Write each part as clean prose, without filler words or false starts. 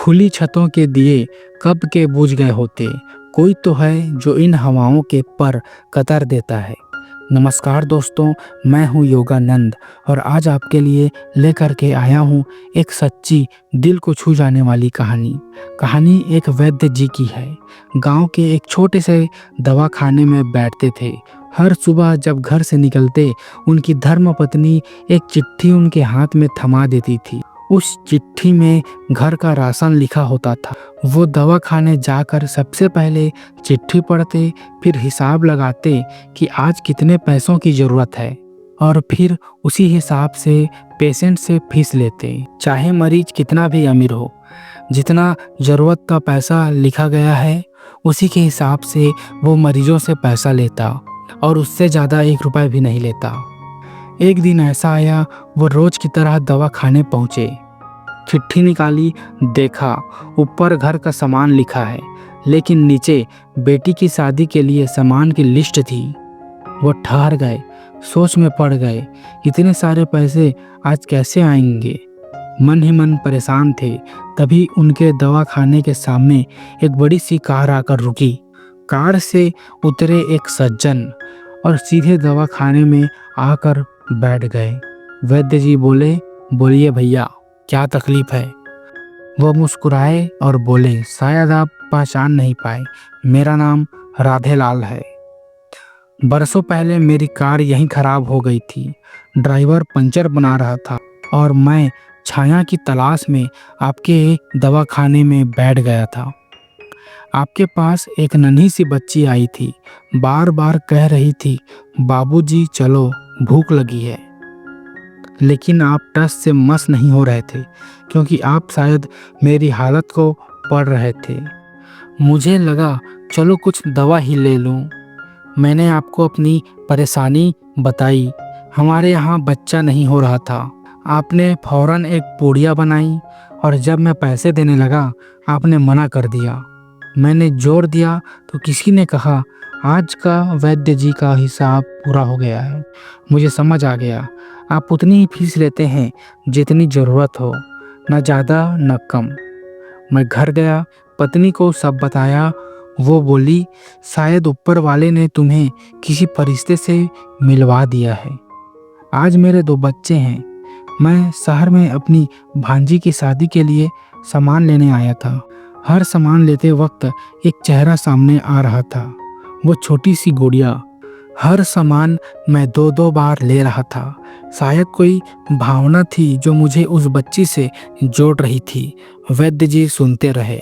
खुली छतों के दिए कब के बुझ गए होते, कोई तो है जो इन हवाओं के पर कतर देता है। नमस्कार दोस्तों, मैं हूं योगानंद और आज आपके लिए लेकर के आया हूं एक सच्ची दिल को छू जाने वाली कहानी। कहानी एक वैद्य जी की है। गांव के एक छोटे से दवाखाने में बैठते थे। हर सुबह जब घर से निकलते उनकी धर्मपत्नी एक चिट्ठी उनके हाथ में थमा देती थी। उस चिट्ठी में घर का राशन लिखा होता था। वो दवाखाने जाकर सबसे पहले चिट्ठी पढ़ते, फिर हिसाब लगाते कि आज कितने पैसों की जरूरत है और फिर उसी हिसाब से पेशेंट से फीस लेते। चाहे मरीज कितना भी अमीर हो, जितना जरूरत का पैसा लिखा गया है उसी के हिसाब से वो मरीजों से पैसा लेता और उससे ज़्यादा 1 रुपया भी नहीं लेता। एक दिन ऐसा आया, वो रोज की तरह दवाखाने पहुंचे। चिट्ठी निकाली, देखा ऊपर घर का सामान लिखा है, लेकिन नीचे बेटी की शादी के लिए सामान की लिस्ट थी। वो ठहर गए, सोच में पड़ गए, इतने सारे पैसे आज कैसे आएंगे। मन ही मन परेशान थे। तभी उनके दवाखाने के सामने एक बड़ी सी कार आकर रुकी। कार से उतरे एक सज्जन और सीधे दवाखाने में आकर बैठ गए। वैद्य जी बोले, बोलिए भैया, क्या तकलीफ है। वो मुस्कुराए और बोले, शायद आप पहचान नहीं पाए, मेरा नाम राधेलाल है। बरसों पहले मेरी कार यहीं खराब हो गई थी। ड्राइवर पंचर बना रहा था और मैं छाया की तलाश में आपके दवाखाने में बैठ गया था। आपके पास एक नन्ही सी बच्ची आई थी, बार बार कह रही थी, बाबूजी चलो, भूख लगी है। लेकिन आप टस से मस नहीं हो रहे थे, क्योंकि आप शायद मेरी हालत को पढ़ रहे थे। मुझे लगा चलो कुछ दवा ही ले लूं। मैंने आपको अपनी परेशानी बताई। हमारे यहाँ बच्चा नहीं हो रहा था। आपने फौरन एक पूड़िया बनाई और जब मैं पैसे देने लगा आपने मना कर दिया। मैंने जोर दिया तो किसी ने कहा, आज का वैद्य जी का हिसाब पूरा हो गया है। मुझे समझ आ गया, आप उतनी ही फीस लेते हैं जितनी ज़रूरत हो, न ज़्यादा न कम। मैं घर गया, पत्नी को सब बताया। वो बोली, शायद ऊपर वाले ने तुम्हें किसी फरिश्ते से मिलवा दिया है। आज मेरे 2 बच्चे हैं। मैं शहर में अपनी भांजी की शादी के लिए सामान लेने आया था। हर सामान लेते वक्त एक चेहरा सामने आ रहा था, वो छोटी सी गुड़िया। हर सामान मैं 2-2 बार ले रहा था। शायद कोई भावना थी जो मुझे उस बच्ची से जोड़ रही थी। वैद्य जी सुनते रहे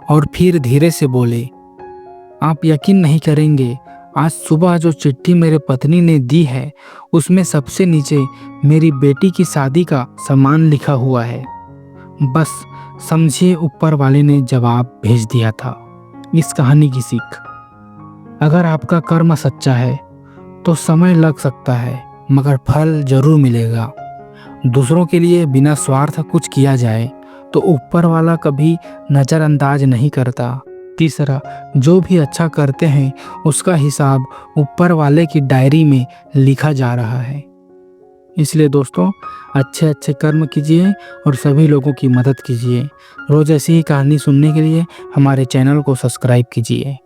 और फिर धीरे से बोले, आप यकीन नहीं करेंगे, आज सुबह जो चिट्ठी मेरे पत्नी ने दी है उसमें सबसे नीचे मेरी बेटी की शादी का सामान लिखा हुआ है। बस समझिए, ऊपर वाले ने जवाब भेज दिया था। इस कहानी की सीख, अगर आपका कर्म सच्चा है तो समय लग सकता है मगर फल जरूर मिलेगा। दूसरों के लिए बिना स्वार्थ कुछ किया जाए तो ऊपर वाला कभी नज़रअंदाज नहीं करता। तीसरा, जो भी अच्छा करते हैं उसका हिसाब ऊपर वाले की डायरी में लिखा जा रहा है। इसलिए दोस्तों, अच्छे अच्छे कर्म कीजिए और सभी लोगों की मदद कीजिए। रोज़ ऐसी ही कहानी सुनने के लिए हमारे चैनल को सब्सक्राइब कीजिए।